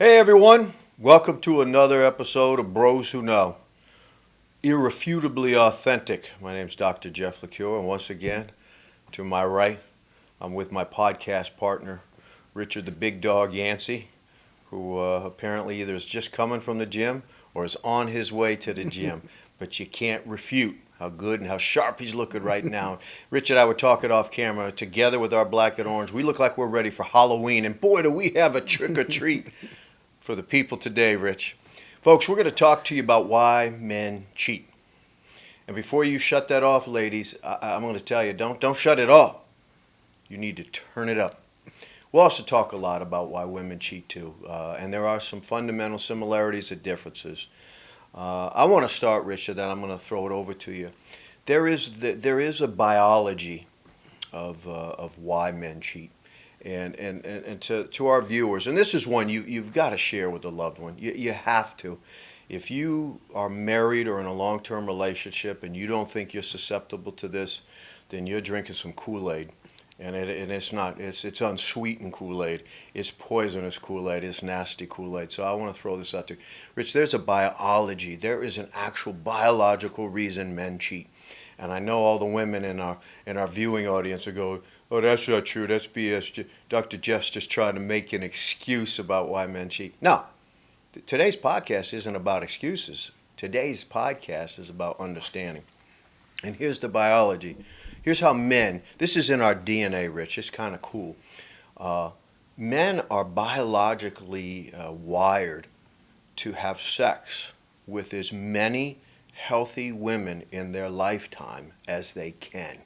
Hey everyone, welcome to another episode of Bros Who Know. Irrefutably authentic. My name's Dr. Jeff LaCure, and once again, to my right, I'm with my podcast partner, Richard the Big Dog Yancey, who apparently either is just coming from the gym or is on his way to the gym. But you can't refute how good and how sharp he's looking right now. Richard and I were talking off camera together with our black and orange. We look like we're ready for Halloween, and boy, do we have a trick or treat for the people today, Rich. Folks, we're going to talk to you about why men cheat. And before you shut that off, ladies, I'm going to tell you, don't shut it off. You need to turn it up. We'll also talk a lot about why women cheat too. And there are some fundamental similarities and differences. I want to start, Richard, and I'm going to throw it over to you. There is a biology of why men cheat. And to our viewers, and this is one you've got to share with a loved one. You have to. If you are married or in a long-term relationship and you don't think you're susceptible to this, then you're drinking some Kool-Aid. And it's not. It's unsweetened Kool-Aid. It's poisonous Kool-Aid. It's nasty Kool-Aid. So I want to throw this out there. Rich, there's a biology. There is an actual biological reason men cheat. And I know all the women in our viewing audience are going, "Oh, that's not true. That's BS. Dr. Jeff's just trying to make an excuse about why men cheat." No. Today's podcast isn't about excuses. Today's podcast is about understanding. And here's the biology. Here's how men, this is in our DNA, Rich. It's kind of cool. Men are biologically wired to have sex with as many healthy women in their lifetime as they can.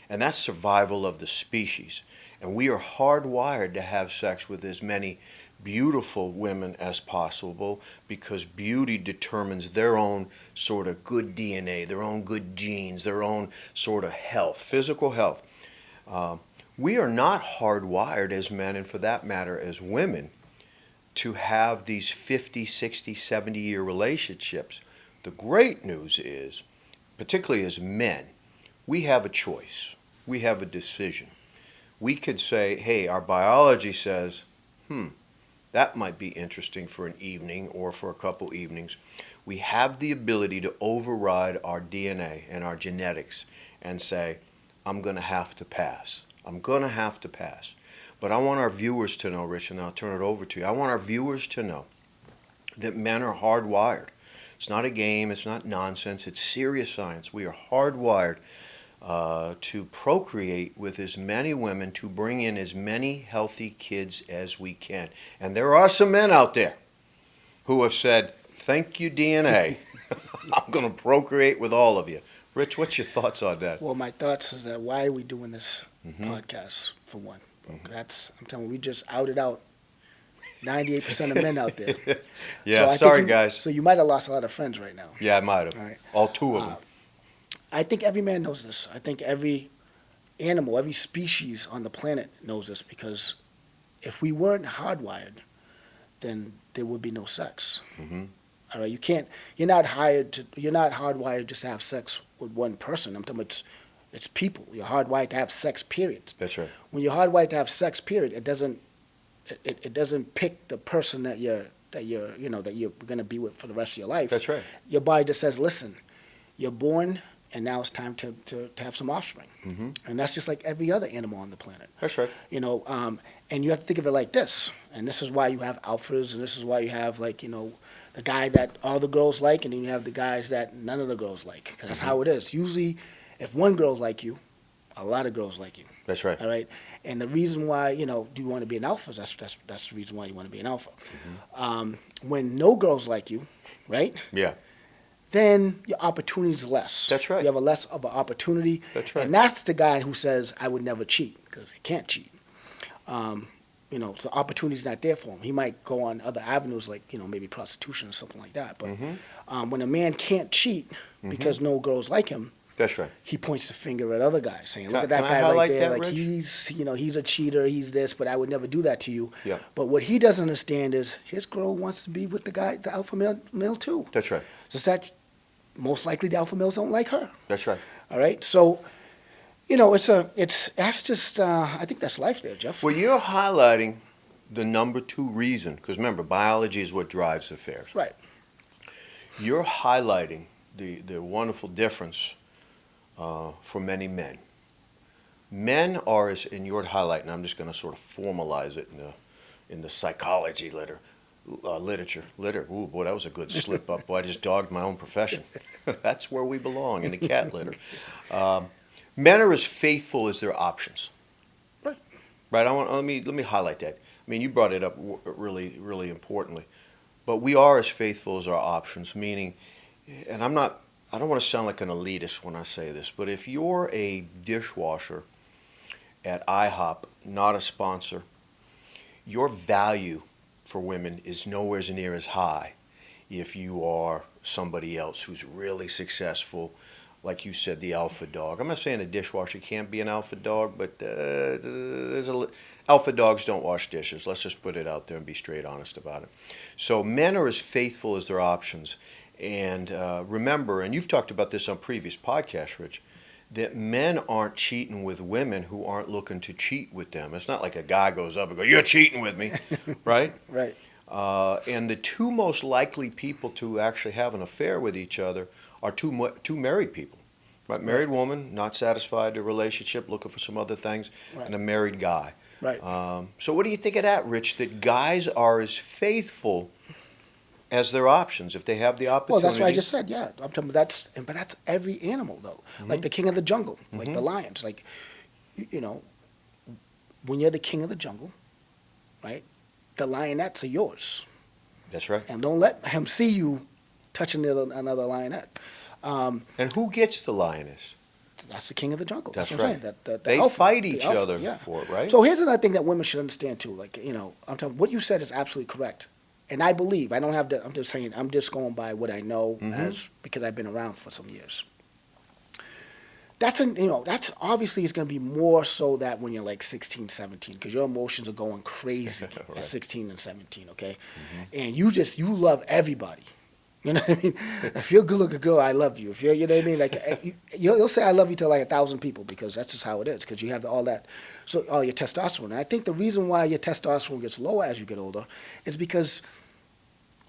And that's survival of the species. And we are hardwired to have sex with as many beautiful women as possible because beauty determines their own sort of good DNA, their own good genes, their own sort of health, physical health. We are not hardwired as men, and for that matter as women, to have these 50, 60, 70-year relationships. The great news is, particularly as men, we have a choice. We have a decision. We could say, hey, our biology says, that might be interesting for an evening or for a couple evenings. We have the ability to override our DNA and our genetics and say, I'm going to have to pass. I'm going to have to pass. But I want our viewers to know, Rich, and I'll turn it over to you. I want our viewers to know that men are hardwired. It's not a game. It's not nonsense. It's serious science. We are hardwired to procreate with as many women, to bring in as many healthy kids as we can. And there are some men out there who have said, thank you, DNA. I'm going to procreate with all of you. Rich, what's your thoughts on that? Well, my thoughts is that why are we doing this podcast, for one? I'm telling you, we just outed out 98% of men out there. Yeah, so sorry, guys. So you might have lost a lot of friends right now. Yeah, I might have. All right. All two of them. I think every man knows this. I think every animal, every species on the planet knows this, because if we weren't hardwired, then there would be no sex. All right, you're not hardwired just to have sex with one person. I'm talking about it's people. You're hardwired to have sex, period. That's right. When you're hardwired to have sex, period, it doesn't pick the person that you're going to be with for the rest of your life. That's right. Your body just says, listen, you're born, and now it's time to have some offspring. And that's just like every other animal on the planet. That's right. And you have to think of it like this. And this is why you have alphas, and this is why you have, the guy that all the girls like, and then you have the guys that none of the girls like. 'Cause that's how it is. Usually, if one girl like you, a lot of girls like you. That's right. All right. And the reason why, do you want to be an alpha? That's the reason why you want to be an alpha. When no girls like you, right? Yeah. Then your opportunity is less. That's right. You have a less of an opportunity. That's right. And that's the guy who says, I would never cheat, because he can't cheat. So opportunity's not there for him. He might go on other avenues like, maybe prostitution or something like that. But when a man can't cheat because no girls like him, that's right. he points the finger at other guys, saying, look at that guy right there. Like, he's a cheater, he's this, but I would never do that to you. Yeah. But what he doesn't understand is his girl wants to be with the guy, the alpha male too. That's right. So that most likely the alpha males don't like her. That's right. All right. So, that's just I think that's life there, Jeff. Well, you're highlighting the number 2 reason, because remember, biology is what drives affairs. Right. You're highlighting the wonderful difference for many men. Men are, as in your highlight, and I'm just going to sort of formalize it in the psychology literature. Ooh, boy, that was a good slip up. Boy, I just dogged my own profession. That's where we belong, in the cat litter. Men are as faithful as their options. Right. Right. Let me highlight that. I mean, you brought it up really, really importantly. But we are as faithful as our options, meaning, and I don't want to sound like an elitist when I say this, but if you're a dishwasher at IHOP, not a sponsor, your value for women is nowhere near as high if you are somebody else who's really successful, like you said, the alpha dog. I'm not saying a dishwasher can't be an alpha dog, but alpha dogs don't wash dishes. Let's just put it out there and be straight honest about it. So men are as faithful as their options. And remember, and you've talked about this on previous podcasts, Rich, that men aren't cheating with women who aren't looking to cheat with them. It's not like a guy goes up and goes, "You're cheating with me," right? Right. And the 2 most likely people to actually have an affair with each other are two married people. Right? Married woman, not satisfied with the relationship, looking for some other things, Right. and a married guy. Right. So what do you think of that, Rich, that guys are as faithful as their options if they have the Well, opportunity? that's what I just said. Yeah, I'm talking. But that's every animal though. Like the king of the jungle, like the lions. Like, you know, when you're the king of the jungle, right? The lionettes are yours, That's right. and don't let him see you touching another lionette. And who gets the lioness? That's the king of the jungle. That's what I'm right. saying. The They alpha, fight the each alpha, other yeah. for it, right? So here's another thing that women should understand too. Like, I'm telling what you said is absolutely correct, and I believe I don't have to. I'm just saying. I'm just going by what I know because I've been around for some years. That's that's obviously is going to be more so that when you're like 16, 17, because your emotions are going crazy Right. at 16 and 17. Okay, and you love everybody. You know what I mean? If you're a good-looking girl, I love you. If you're, you know what I mean? Like, you'll say I love you to like 1,000 people because that's just how it is. Because you have all that, so all your testosterone. And I think the reason why your testosterone gets lower as you get older is because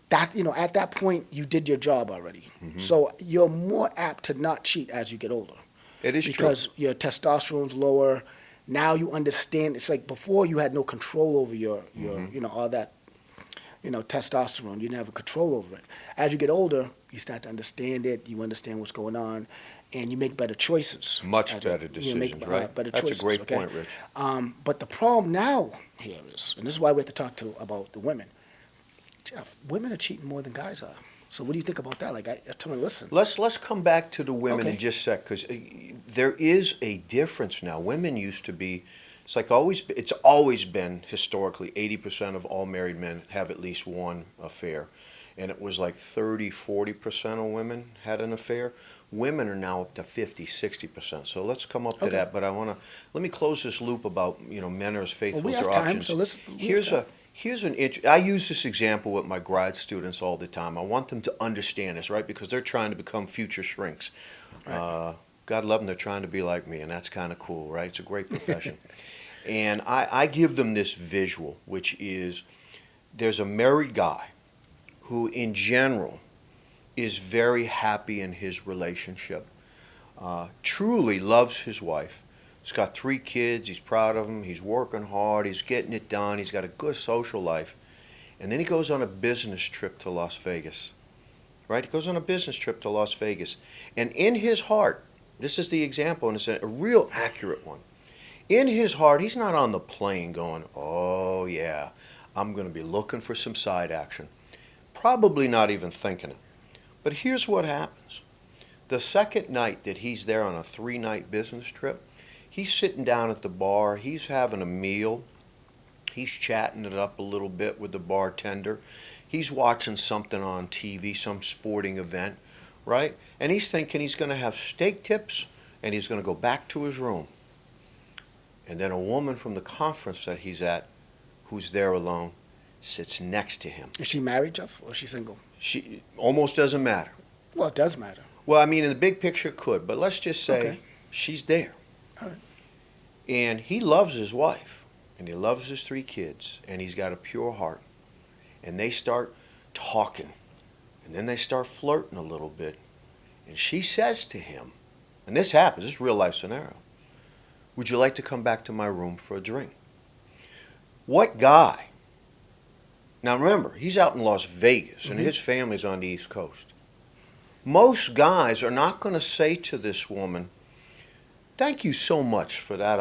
that at that point you did your job already. So you're more apt to not cheat as you get older. It is because your testosterone's lower. Now you understand. It's like before you had no control over your all that. Testosterone, you didn't have a control over it. As you get older, you start to understand it, you understand what's going on, and you make better choices. Much better decisions, right? Better That's choices, a great okay? point, Rich. But the problem now here is, and this is why we have to talk about the women. Jeff, women are cheating more than guys are. So what do you think about that? Like, I tell me, listen. Let's come back to the women Okay. in just a sec, because there is a difference now. Women used to be, it's always been historically 80% of all married men have at least one affair. And it was like 30-40% of women had an affair. Women are now up to 50-60%. So let's come up to Okay. that. But let me close this loop about, men are as faithful Well, we as their have time, options. so I use this example with my grad students all the time. I want them to understand this, right? Because they're trying to become future shrinks. Right. God love them, they're trying to be like me, and that's kind of cool, right? It's a great profession. And I give them this visual, which is there's a married guy who, in general, is very happy in his relationship, truly loves his wife. He's got 3 kids. He's proud of them. He's working hard. He's getting it done. He's got a good social life. And then he goes on a business trip to Las Vegas, right? He goes on a business trip to Las Vegas. And in his heart, this is the example, and it's a real accurate one. In his heart, he's not on the plane going, "Oh, yeah, I'm going to be looking for some side action." Probably not even thinking it. But here's what happens. The second night that he's there on a 3-night business trip, he's sitting down at the bar. He's having a meal. He's chatting it up a little bit with the bartender. He's watching something on TV, some sporting event, right? And he's thinking he's going to have steak tips and he's going to go back to his room. And then a woman from the conference that he's at, who's there alone, sits next to him. Is she married, Jeff, or is she single? She almost doesn't matter. Well, it does matter. Well, I mean, in the big picture, it could, but let's just say Okay. she's there. All right. And he loves his wife. and he loves his 3 kids, and he's got a pure heart, and they start talking, and then they start flirting a little bit, and she says to him, and this happens, this is a real life scenario, would you like to come back to my room for a drink? What guy? Now remember, he's out in Las Vegas, and his family's on the East Coast. Most guys are not going to say to this woman, thank you so much for that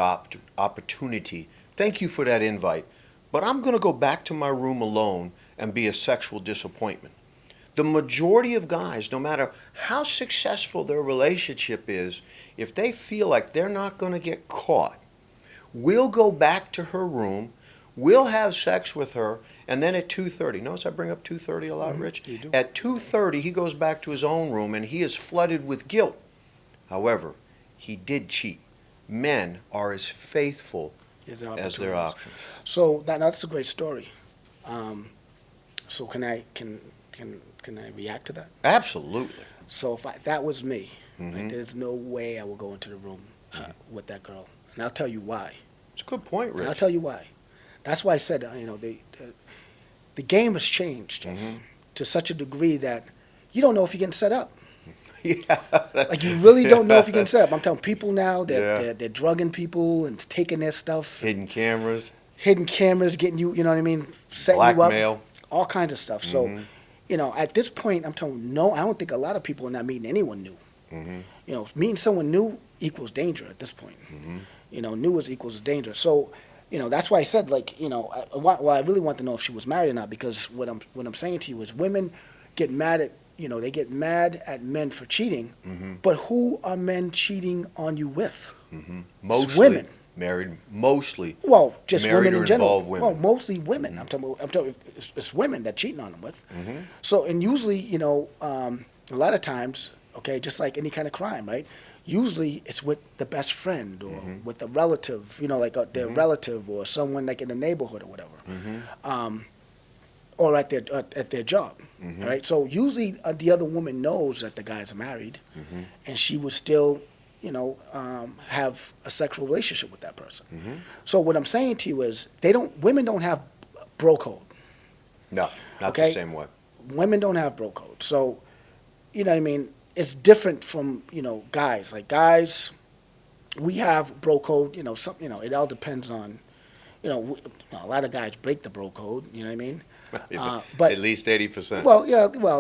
opportunity. Thank you for that invite. But I'm going to go back to my room alone and be a sexual disappointment. The majority of guys, no matter how successful their relationship is, if they feel like they're not going to get caught, will go back to her room, will have sex with her, and then at 2:30, notice I bring up 2:30 a lot, Rich? You do. At 2:30, he goes back to his own room, and he is flooded with guilt. However, he did cheat. Men are as faithful as their options. So now that's a great story. So can I react to that? Absolutely. So if that was me, Mhm. like, there's no way I will go into the room with that girl, and I'll tell you why. It's a good point, And Rich. I'll tell you why. That's why I said the game has changed, Jeff, Mhm. to such a degree that you don't know if you're getting set up. Yeah. Like you really don't know if you're getting set up. I'm telling people now that Yeah. they're drugging people and taking their stuff, Hidden cameras, hidden cameras, getting you, you know what I mean, setting you up, blackmail. all kinds of stuff. So, Mhm. at this point, I'm telling no, I don't think a lot of people are not meeting anyone new. Mhm. Meeting someone new equals danger at this point. Mhm. New is equals danger. So, that's why I said, like, I really want to know if she was married or not, because what I'm saying to you is women get mad at, they get mad at men for cheating, Mhm. but who are men cheating on you with? Mhm. It's Mostly women. married, mostly Well, just married women or in general. involved women. Well, mostly women. I'm talking. It's women that cheating on them with. Mhm. So, and usually, a lot of times, okay, just like any kind of crime, right? Usually, it's with the best friend or with a relative, like their relative or someone like in the neighborhood or whatever, or at their job. All right. So usually, the other woman knows that the guy's married, and she would still, have a sexual relationship with that person. So what I'm saying to you is, women don't have bro code. No, not the Okay. same way. Women don't have bro code. So, you know what I mean? It's different from, guys. Like guys, we have bro code, it all depends on, a lot of guys break the bro code, you know what I mean? But At least 80%. well,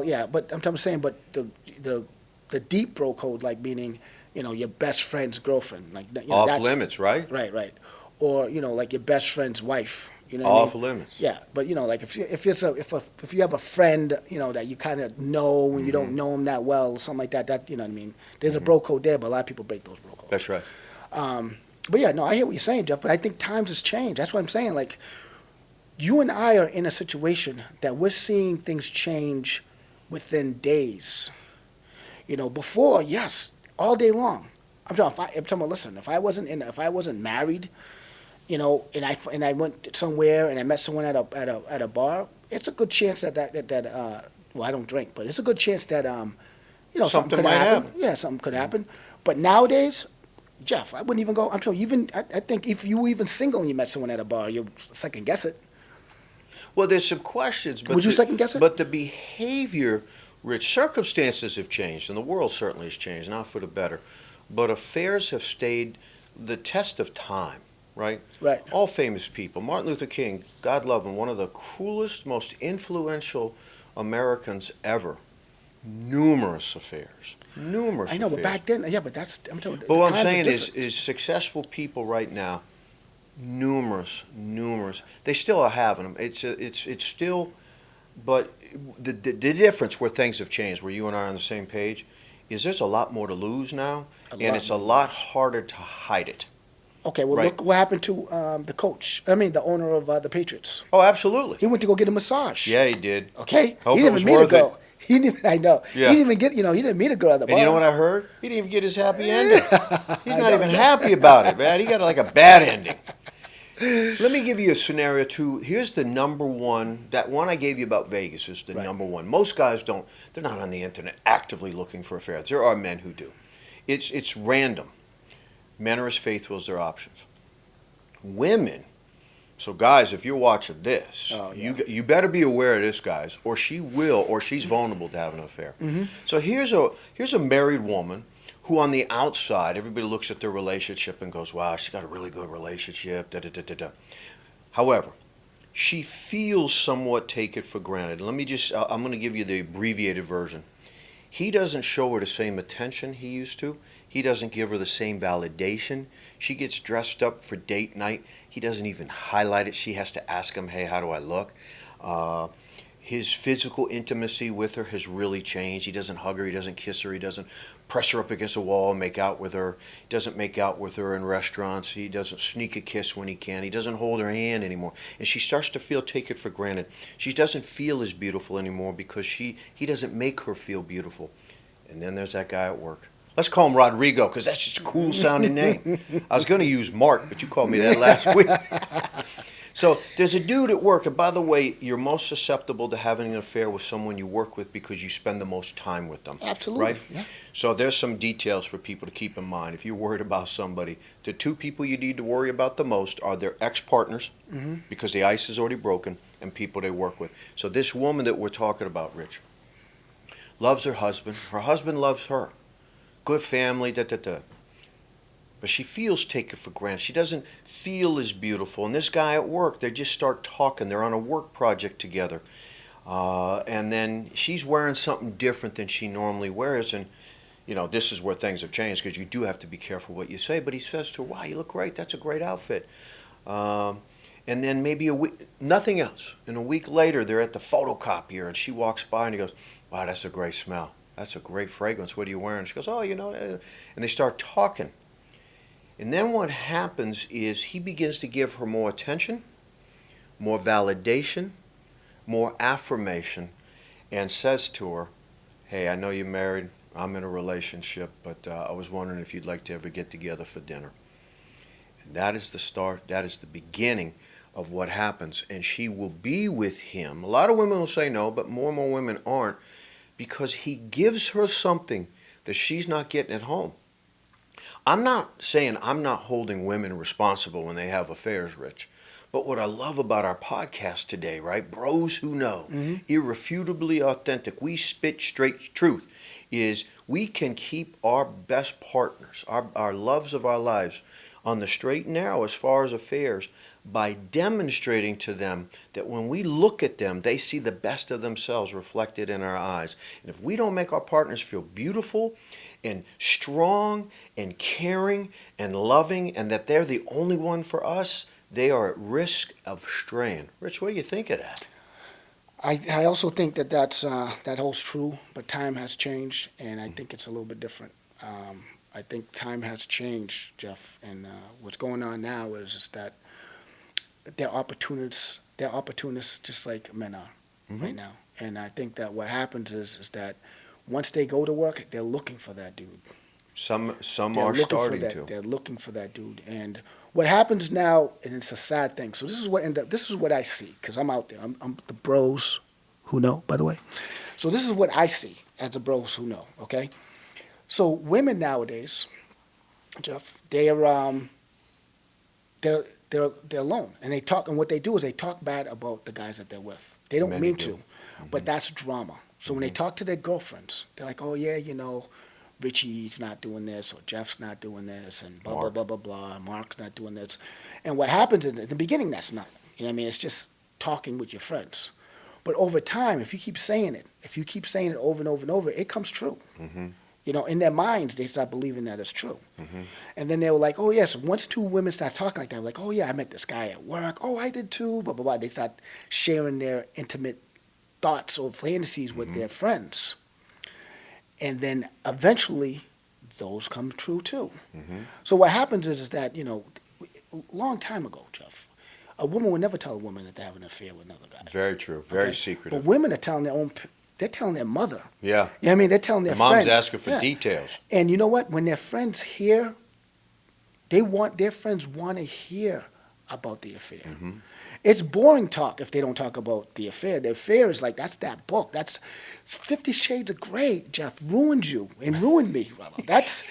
yeah, but I'm saying, but the deep bro code, like meaning, your best friend's girlfriend, like Off that's- limits, right? right, or like your best friend's wife, you know what I Off mean? limits. Yeah, but like if you have a friend, that you kind of know and you don't know him that well, something like that, you know what I mean? There's a bro code there, but a lot of people break those bro codes. That's right. But yeah, no, I hear what you're saying, Jeff. But I think times has changed. That's what I'm saying. Like, you and I are in a situation that we're seeing things change within days. Before, yes, all day long. I'm talking about, listen, if I wasn't married, and I went somewhere and I met someone at a bar, it's a good chance that well, I don't drink, but it's a good chance that something could might happen. happen. Yeah, something could happen. But nowadays, Jeff, I wouldn't even go. I'm telling you, I think if you were even single and you met someone at a bar, you'd second guess it. Well, there's some questions. But Would you second guess it? But the behavior, Rich, circumstances have changed, and the world certainly has changed, not for the better. But affairs have stayed the test of time, right? Right. All famous people. Martin Luther King, God love him, one of the coolest, most influential Americans ever. Numerous affairs. Numerous I know, affairs. but back then, yeah, but that's I'm telling you. But what I'm times are saying is different. successful people right now, numerous. They still are having them. It's still, but the difference where things have changed, where you and I are on the same page, is there's a lot more to lose now, and it's a lot harder to hide it. Okay, well, Right. look what happened to the owner of the Patriots. Oh, absolutely. He went to go get a massage. Yeah, he did. Okay? Hope He it didn't was even meet a worth it. girl. He didn't even, I know. Yeah. He didn't even get, he didn't meet a girl at the bar. And you know what I heard? He didn't even get his happy ending. He's I not know. even happy about it, man. He got like a bad ending. Let me give you a scenario too. Here's the number one. That one I gave you about Vegas is the Right. number one. Most guys don't. They're not on the internet actively looking for affairs. There are men who do. It's random. Men are as faithful as their options. Women So, guys, if you're watching this, Oh, yeah. you better be aware of this, guys, or she will, or she's vulnerable to having an affair. Mhm. So here's a married woman who, on the outside, everybody looks at their relationship and goes, "Wow, she's got a really good relationship." Da da da da da. However, she feels somewhat taken for granted. I'm going to give you the abbreviated version. He doesn't show her the same attention he used to. He doesn't give her the same validation. She gets dressed up for date night. He doesn't even highlight it. She has to ask him, "Hey, how do I look?" Uh, his physical intimacy with her has really changed. He doesn't hug her. He doesn't kiss her. He doesn't press her up against a wall and make out with her. He doesn't make out with her in restaurants. He doesn't sneak a kiss when he can. He doesn't hold her hand anymore. And she starts to feel taken for granted. She doesn't feel as beautiful anymore because he doesn't make her feel beautiful. And then there's that guy at work. Let's call him Rodrigo because that's just a cool sounding name. I was going to use Mark, but you called me that last week. So there's a dude at work, and by the way, you're most susceptible to having an affair with someone you work with because you spend the most time with them. Absolutely. Right? Yeah. So there's some details for people to keep in mind. If you're worried about somebody, the two people you need to worry about the most are their ex-partners, Mhm. because the ice is already broken, and people they work with. So this woman that we're talking about, Rich, loves her husband. Her husband loves her. Good family, da da da. But she feels taken for granted. She doesn't feel as beautiful. And this guy at work, they just start talking. They're on a work project together. And then she's wearing something different than she normally wears. And, this is where things have changed because you do have to be careful what you say. But he says to her, "Wow, you look great. That's a great outfit." And then maybe a week, nothing else. And a week later, they're at the photocopier and she walks by and he goes, "Wow, that's a great smell. That's a great fragrance. What are you wearing?" She goes, "Oh, and they start talking. And then what happens is he begins to give her more attention, more validation, more affirmation, and says to her, "Hey, I know you're married. I'm in a relationship, but I was wondering if you'd like to ever get together for dinner." And that is the start. That is the beginning of what happens. And she will be with him. A lot of women will say no, but more and more women aren't, because he gives her something that she's not getting at home. I'm not saying I'm not holding women responsible when they have affairs, Rich. But what I love about our podcast today, right? Bros who know, Mhm. irrefutably authentic, we spit straight truth, is we can keep our best partners, our loves of our lives, on the straight and narrow as far as affairs by demonstrating to them that when we look at them, they see the best of themselves reflected in our eyes. And if we don't make our partners feel beautiful and strong and caring and loving, and that they're the only one for us, they are at risk of straying. Rich, what do you think of that? I also think that holds true, but time has changed, and I think it's a little bit different. I think time has changed, Jeff, and what's going on now is that they're opportunists. They're opportunists just like men are right now. And I think that what happens is that once they go to work, they're looking for that dude. Some They're are looking starting for that. to. They're looking for that dude. And what happens now, and it's a sad thing. So this is what I see, because I'm out there. I'm the bros who know, by the way. So this is what I see as the bros who know. Okay. So women nowadays, Jeff, they're alone, and they talk. And what they do is they talk bad about the guys that they're with. They don't Many mean do. to, but that's drama. So when they talk to their girlfriends, they're like, "Oh yeah, Richie's not doing this, or Jeff's not doing this, and blah blah Mark. blah blah blah. Mark's not doing this." And what happens in the beginning, that's nothing. You know what I mean? It's just talking with your friends. But over time, if you keep saying it over and over and over, it comes true. Mm-hmm. In their minds, they start believing that it's true. Mm-hmm. And then they were like, "Oh, yes." Once two women start talking like that, like, "Oh, yeah, I met this guy at work. Oh, I did too." Blah, blah, blah. They start sharing their intimate thoughts or fantasies with their friends. And then eventually, those come true too. Mm-hmm. So what happens is that, a long time ago, Jeff, a woman would never tell a woman that they have an affair with another guy. Very true. Very Okay? secretive. But women are telling they're telling their mother. Yeah. You know what I mean? They're telling their The mom's friends. asking for Yeah. details. And you know what? When their friends hear, their friends want to hear about the affair. Mm-hmm. It's boring talk if they don't talk about the affair. The affair is like, that's that book. That's 50 Shades of Grey, Jeff, ruined you and ruined me. That's,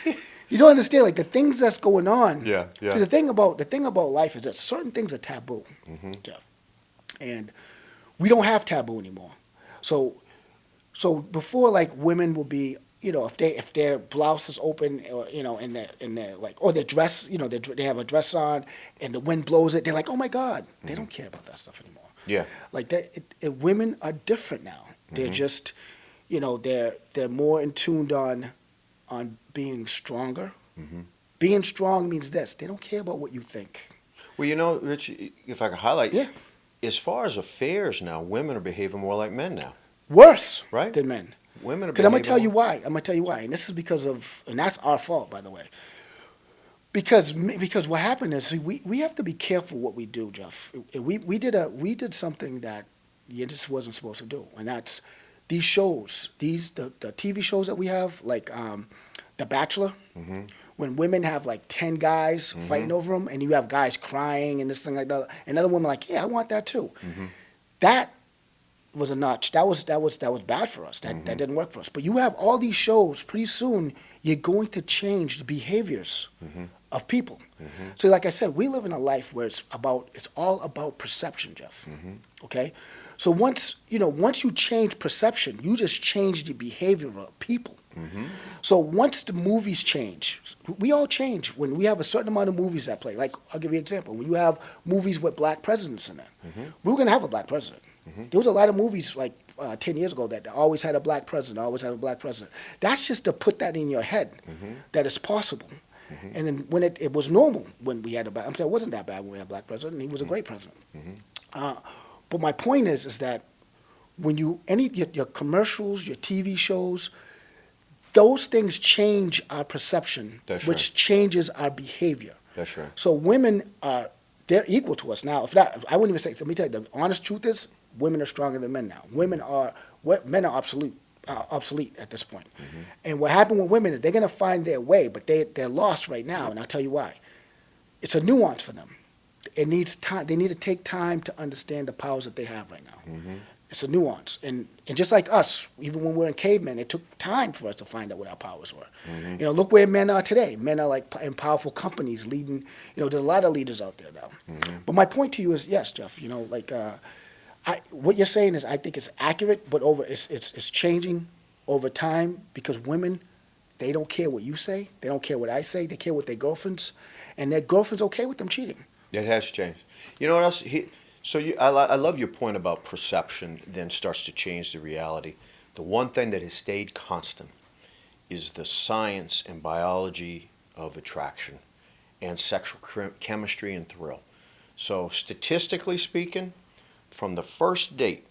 You don't understand, like the things that's going on. Yeah, yeah. See, the thing about life is that certain things are taboo, Jeff, and we don't have taboo anymore. So before, like women will be, if their blouse is open, or in their like, or their dress, they have a dress on, and the wind blows it, they're like, oh my God, they don't care about that stuff anymore. Yeah. Like that, women are different now. They're just, they're more in tuned on being stronger. Being strong means this: they don't care about what you think. Well, Rich, if I could highlight, Yeah. as far as affairs now, women are behaving more like men now. Worse Right. than men. Women are Because I'm behaving gonna tell you more- why. I'm gonna tell you why, and this is because of, and that's our fault, by the way. Because what happened is, see, we have to be careful what we do, Jeff. We did something that you just wasn't supposed to do, and that's these shows, the TV shows that we have, like The Bachelor. When women have like 10 guys fighting over them, and you have guys crying and this thing like that, and other women like, yeah, I want that too. That was a notch. That was bad for us. That didn't work for us. But you have all these shows. Pretty soon, you're going to change the behaviors of people. So, like I said, we live in a life where it's all about perception, Jeff. Okay, so once you change perception, you just change the behavior of people. So once the movies change, we all change when we have a certain amount of movies that play. Like, I'll give you an example. When you have movies with black presidents in it, we were going to have a black president. There was a lot of movies like 10 years ago that always had a black president, always had a black president. That's just to put that in your head that it's possible. And then when it was normal when we had it wasn't that bad when we had a black president. He was a great president. But my point is that when your commercials, your TV shows, those things change our perception, That's which right. changes our behavior. That's right. So women they're equal to us now. If not, I wouldn't even say. Let me tell you, the honest truth is, women are stronger than men now. Men are obsolete at this point. And what happened with women is they're going to find their way, but they're lost right now, and I'll tell you why. It's a nuance for them. It needs time. They need to take time to understand the powers that they have right now. It's a nuance, and just like us, even when we're in cavemen, it took time for us to find out what our powers were. Look where men are today. Men are like in powerful companies, leading. There's a lot of leaders out there now. But my point to you is, yes, Jeff. What you're saying is, I think it's accurate, but it's changing over time because women, they don't care what you say, they don't care what I say, they care what their girlfriends, and their girlfriend's okay with them cheating. It has changed. You know what else? I love your point about perception then starts to change the reality. The one thing that has stayed constant is the science and biology of attraction and sexual chemistry and thrill. So statistically speaking, from the first date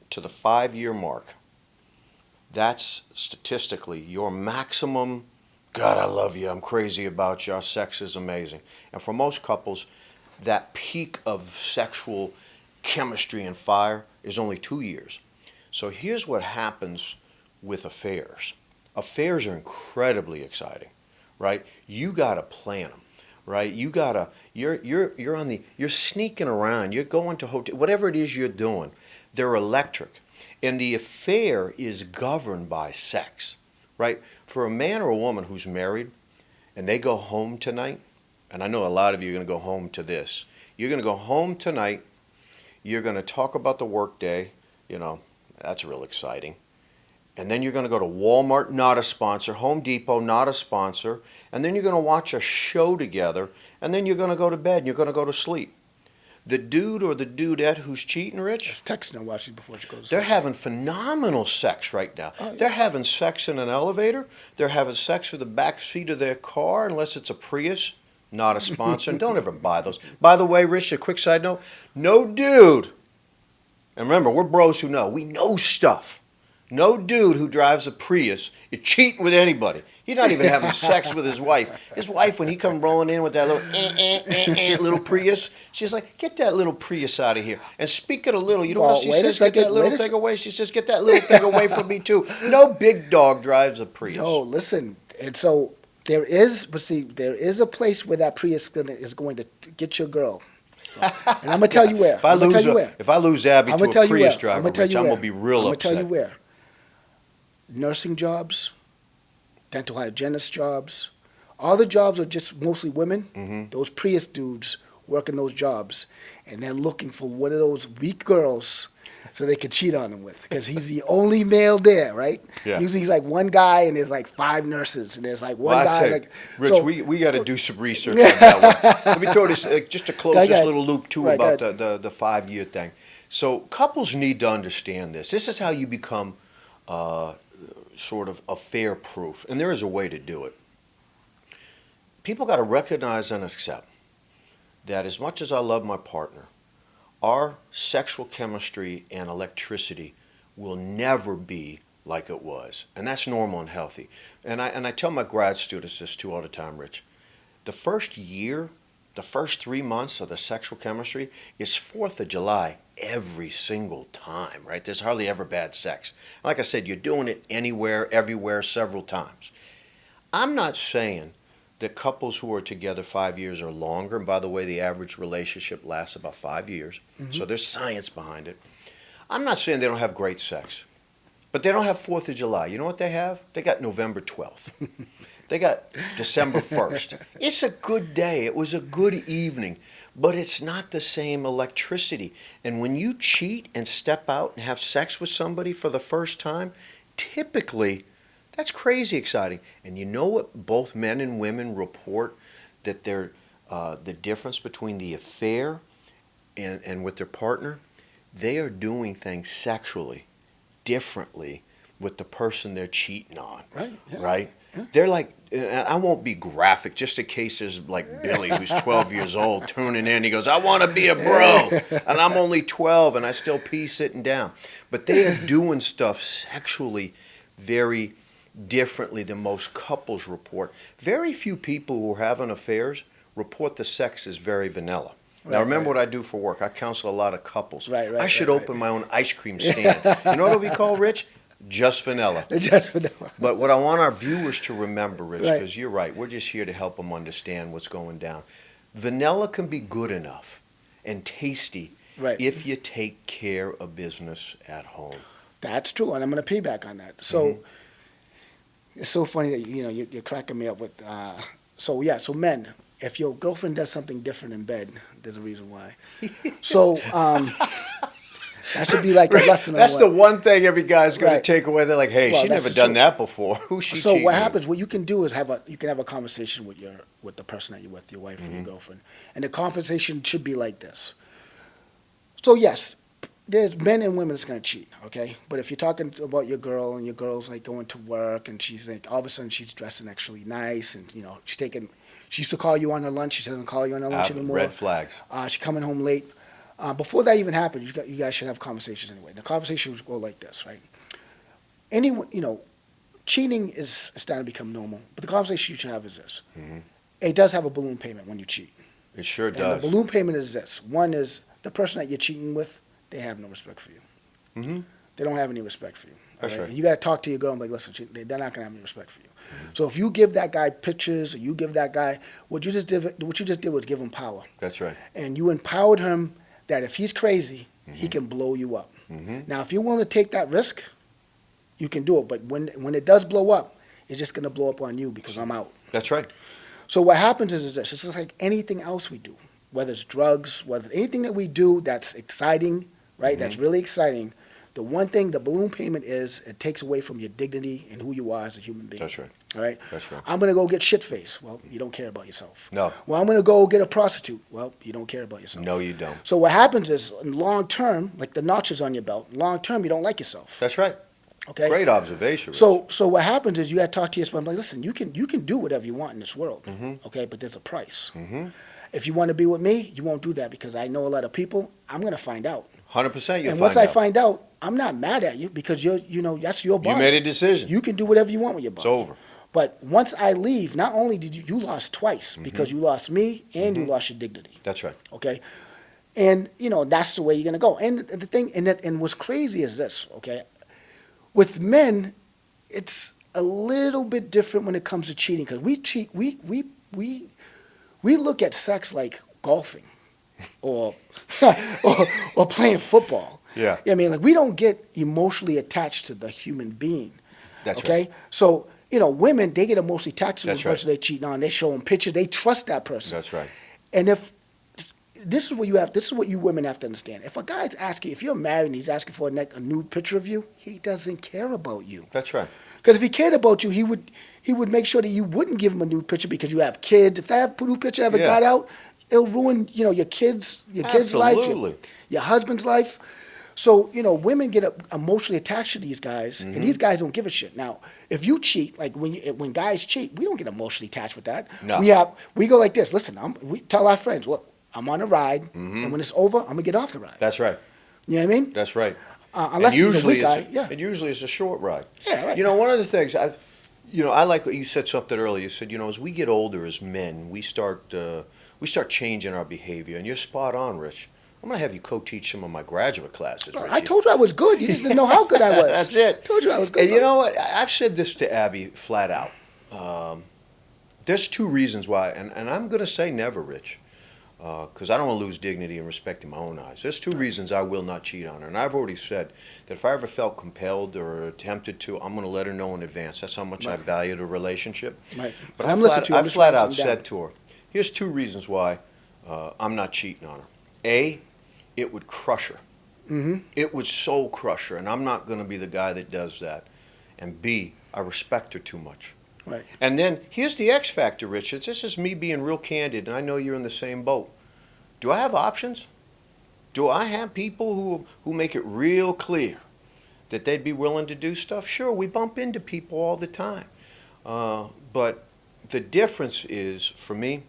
to the 5-year mark, that's statistically your maximum, God, I love you, I'm crazy about you, our sex is amazing. And for most couples, that peak of sexual chemistry and fire is only 2 years. So here's what happens with affairs. Affairs are incredibly exciting, right? You gotta plan them, right? You're sneaking around, you're going to hotel, whatever it is you're doing, they're electric. And the affair is governed by sex, right? For a man or a woman who's married and they go home tonight, and I know a lot of you are going to go home to this. You're going to go home tonight. You're going to talk about the work day. That's real exciting. And then you're going to go to Walmart, not a sponsor. Home Depot, not a sponsor. And then you're going to watch a show together. And then you're going to go to bed and you're going to go to sleep. The dude or the dudette who's cheating, Rich, Just texting and watching before she goes to they're sleep. having phenomenal sex right now. Oh, yeah. They're having sex in an elevator. They're having sex with the back seat of their car, unless it's a Prius. Not a sponsor, and don't ever buy those. By the way, Rich, a quick side note, no dude, and remember, we're bros who know. We know stuff. No dude who drives a Prius is cheating with anybody. He's not even having sex with his wife. His wife, when he come rolling in with that little little Prius, she's like, get that little Prius out of here. And speaking of little, you know what she says? Get that little thing away. She says, get that little thing away from me too. No big dog drives a Prius. No, listen, and so there is a place where that Prius is going to get your girl. And I'm gonna tell you where. If I lose Abby to a Prius driver, Rich, I'm gonna be real upset. I'm gonna tell you where. Nursing jobs, dental hygienist jobs, All the jobs are just mostly women. Mm-hmm. Those Prius dudes working those jobs, and they're looking for one of those weak girls so they could cheat on him with, because he's the only male there, right? Yeah. Usually he's like one guy, and there's like 5 nurses, and there's like one Well, I guy. tell you, Like, Rich, so, we got to do some research on that one. Let me throw this, just to close Go this ahead. little loop, too, Right, about go the 5-year thing. So couples need to understand this. This is how you become sort of affair-proof, and there is a way to do it. People got to recognize and accept that as much as I love my partner, our sexual chemistry and electricity will never be like it was. And that's normal and healthy. And I tell my grad students this too all the time, Rich. The first year, the first 3 months of the sexual chemistry is 4th of July every single time, right? There's hardly ever bad sex. Like I said, you're doing it anywhere, everywhere, several times. I'm not saying that couples who are together 5 years or longer, and by the way, the average relationship lasts about 5 years, so there's science behind it. I'm not saying they don't have great sex, but they don't have 4th of July. You know what they have? They got November 12th. They got December 1st. It's a good day. It was a good evening, but it's not the same electricity. And when you cheat and step out and have sex with somebody for the first time, typically, that's crazy exciting. And you know what both men and women report that they're, the difference between the affair and with their partner? They are doing things sexually differently with the person they're cheating on. Right. Yeah. Right? Yeah. They're like, and I won't be graphic, just in case there's like Billy, who's 12 years old, tuning in. He goes, I want to be a bro. And I'm only 12 and I still pee sitting down. But they are doing stuff sexually very differently than most couples report. Very few people who are having affairs report the sex is very vanilla. Now, remember what I do for work. I counsel a lot of couples. I should open my own ice cream stand. You know what it'll be called, Rich? Just vanilla. Just vanilla. But what I want our viewers to remember, Rich, because you're right, we're just here to help them understand what's going down. Vanilla can be good enough and tasty if you take care of business at home. That's true, and I'm going to piggyback on that. So it's so funny that you're cracking me up with. So men, if your girlfriend does something different in bed, there's a reason why. So that should be like a lesson. That's the one thing every guy's going to take away. They're like, hey, she never done that before. Who's she cheating? So what happens? What you can do is you can have a conversation with the person that you're with, your wife or your girlfriend, and the conversation should be like this. So yes, there's men and women that's going to cheat, okay? But if you're talking about your girl and your girl's like going to work and she's like, all of a sudden she's dressing actually nice and, she used to call you on her lunch. She doesn't call you on her lunch anymore. Red flags. She's coming home late. Before that even happens, you guys should have conversations anyway. The conversation would go like this, right? Anyone, cheating is starting to become normal. But the conversation you should have is this. It does have a balloon payment when you cheat. It sure does. And the balloon payment is this. One is the person that you're cheating with, they have no respect for you. They don't have any respect for you. That's right. And you got to talk to your girl and be like, listen, they're not going to have any respect for you. So if you give that guy pictures or you give that guy, what you just did was give him power. That's right. And you empowered him that if he's crazy, he can blow you up. Now, if you're willing to take that risk, you can do it. But when it does blow up, it's just going to blow up on you because I'm out. That's right. So what happens is this. It's just like anything else we do, whether it's drugs, whether anything that we do that's exciting, right, that's really exciting. The one thing the balloon payment is, it takes away from your dignity and who you are as a human being. That's right. All right? That's right. I'm going to go get shit-faced. Well, you don't care about yourself. No. Well, I'm going to go get a prostitute. Well, you don't care about yourself. No, you don't. So what happens is, in long term, like the notches on your belt, long term, you don't like yourself. That's right. Okay? Great observation. So what happens is you got to talk to your spouse. Like, listen, you can do whatever you want in this world, okay? But there's a price. If you want to be with me, you won't do that because I know a lot of people. I'm going to find out. 100% you'll And find once out. I find out, I'm not mad at you because that's your body. You made a decision. You can do whatever you want with your body. It's over. But once I leave, not only did you lost twice because you lost me and you lost your dignity. That's right. Okay, and that's the way you're gonna go. And the thing, and what's crazy is this. Okay, with men, it's a little bit different when it comes to cheating because we cheat. We look at sex like golfing, or or playing football. Yeah. I mean, like we don't get emotionally attached to the human being. That's okay? right. So women, they get emotionally attached to the That's right. person they're cheating on. They show them pictures. They trust that person. That's right. And this is what you women have to understand. If a guy's asking, if you're married and he's asking for a nude picture of you, he doesn't care about you. That's right. Because if he cared about you, he would make sure that you wouldn't give him a nude picture because you have kids. If that nude picture ever got out, it'll ruin, your kids' life, your husband's life. So, women get emotionally attached to these guys, and these guys don't give a shit. Now, if you cheat, like when guys cheat, we don't get emotionally attached with that. No. We go like this. Listen, we tell our friends, look, I'm on a ride, and when it's over, I'm gonna get off the ride. That's right. You know what I mean? That's right. Unless he's a weak guy. And usually it's a short ride. Yeah, right. One of the things I like what you said something earlier. You said, as we get older as men, we start changing our behavior. And you're spot on, Rich. I'm gonna have you co-teach some of my graduate classes. Richie. I told you I was good. You just didn't know how good I was. That's it. Told you I was good. And you know what? I've said this to Abby flat out. There's two reasons why, and I'm gonna say never, Rich. Because I don't want to lose dignity and respect in my own eyes. There's two reasons I will not cheat on her. And I've already said that if I ever felt compelled or tempted to, I'm going to let her know in advance. That's how much I value the relationship. Right. But I flat out said to her, here's two reasons why I'm not cheating on her. A, it would crush her. Mm-hmm. It would so crush her, and I'm not going to be the guy that does that. And B, I respect her too much. Right. And then here's the X factor, Richard. This is me being real candid, and I know you're in the same boat. Do I have options? Do I have people who make it real clear that they'd be willing to do stuff? Sure, we bump into people all the time. But the difference is, for me,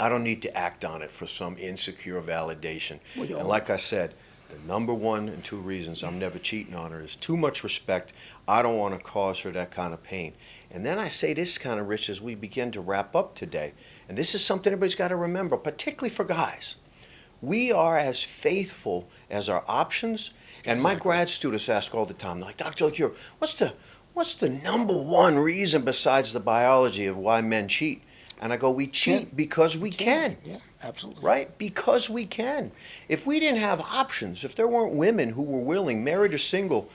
I don't need to act on it for some insecure validation. Well, and like I said, the number one and two reasons I'm never cheating on her is too much respect. I don't want to cause her that kind of pain. And then I say this kind of, Rich, as we begin to wrap up today, and this is something everybody's got to remember, particularly for guys. We are as faithful as our options. And my grad students ask all the time, they're like, Dr. LaCure, what's the number one reason besides the biology of why men cheat? And I go, we cheat because we can. Yeah, absolutely. Right? Because we can. If we didn't have options, if there weren't women who were willing, married or single,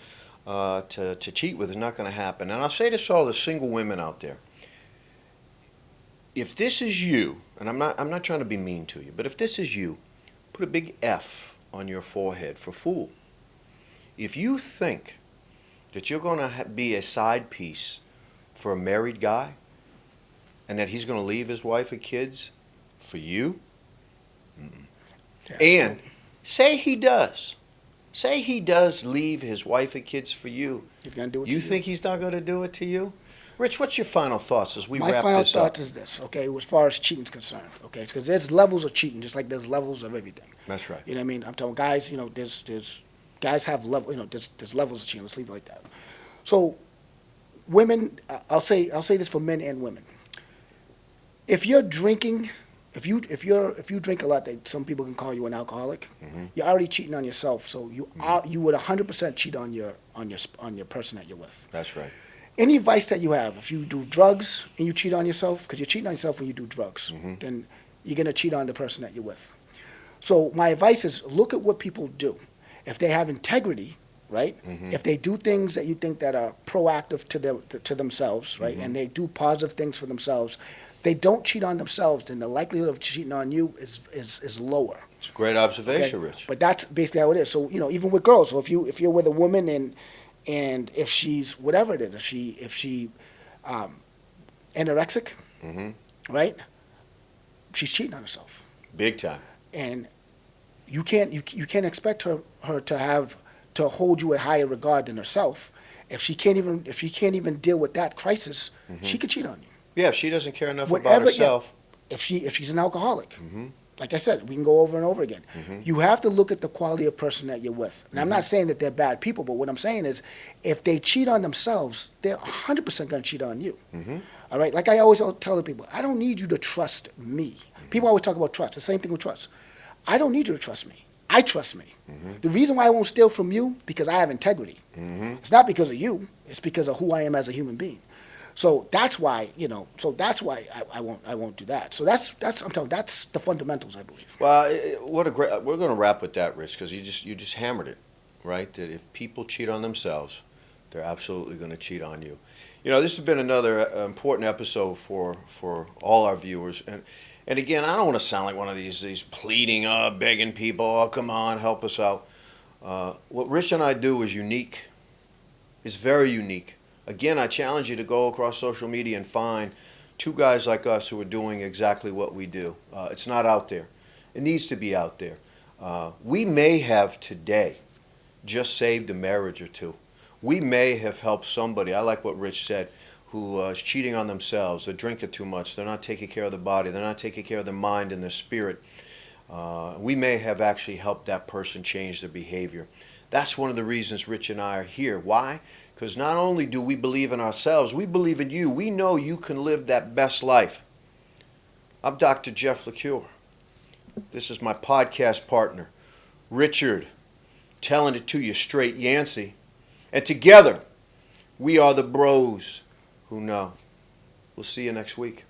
to cheat with, it's not going to happen. And I'll say this to all the single women out there. If this is you, and I'm not trying to be mean to you, but if this is you, put a big F on your forehead for fool. If you think that you're going to be a side piece for a married guy, and that he's going to leave his wife and kids for you, and say he does. Say he does leave his wife and kids for you. He's gonna do it you to think he's not going to do it to you? Rich, what's your final thoughts as we wrap this up? My final thought is this, okay, as far as cheating is concerned, okay, because there's levels of cheating, just like there's levels of everything. That's right. You know what I mean? I'm telling guys, there's guys have level, there's levels of cheating. Let's leave it like that. So, women, I'll say this for men and women. If you're drinking, if you drink a lot, some people can call you an alcoholic. Mm-hmm. You're already cheating on yourself. So you would 100% cheat on your person that you're with. That's right. Any advice that you have, if you do drugs and you cheat on yourself, because you're cheating on yourself when you do drugs, then you're gonna cheat on the person that you're with. So my advice is look at what people do. If they have integrity, right? If they do things that you think that are proactive to themselves, right? And they do positive things for themselves, they don't cheat on themselves, then the likelihood of cheating on you is lower. It's a great observation, Okay? Rich. But that's basically how it is. So even with girls, so if you're with a woman and if she's whatever it is, if she anorexic, right? She's cheating on herself. Big time. And you can't expect her to hold you at higher regard than herself. If she can't even deal with that crisis, she could cheat on you. Yeah, if she doesn't care enough Whatever, about herself. Yeah, if she's an alcoholic, like I said, we can go over and over again. You have to look at the quality of person that you're with. And I'm not saying that they're bad people, but what I'm saying is, if they cheat on themselves, they're 100% going to cheat on you. All right, like I always tell the people, I don't need you to trust me. People always talk about trust. The same thing with trust. I don't need you to trust me. I trust me. The reason why I won't steal from you, because I have integrity. It's not because of you. It's because of who I am as a human being. So that's why, I won't do that. So I'm telling you, that's the fundamentals, I believe. Well, we're going to wrap with that, Rich, because you just hammered it, right? That if people cheat on themselves, they're absolutely going to cheat on you. You know, this has been another important episode for all our viewers. And again, I don't want to sound like one of these pleading, begging people, oh, come on, help us out. What Rich and I do is unique. It's very unique. Again, I challenge you to go across social media and find two guys like us who are doing exactly what we do. It's not out there. It needs to be out there. We may have today just saved a marriage or two. We may have helped somebody, I like what Rich said, who is cheating on themselves. They're drinking too much. They're not taking care of their body. They're not taking care of their mind and their spirit. We may have actually helped that person change their behavior. That's one of the reasons Rich and I are here. Why? Because not only do we believe in ourselves, we believe in you. We know you can live that best life. I'm Dr. Jeff LaCure. This is my podcast partner, Richard, telling it to you straight, Yancey. And together, we are the bros who know. We'll see you next week.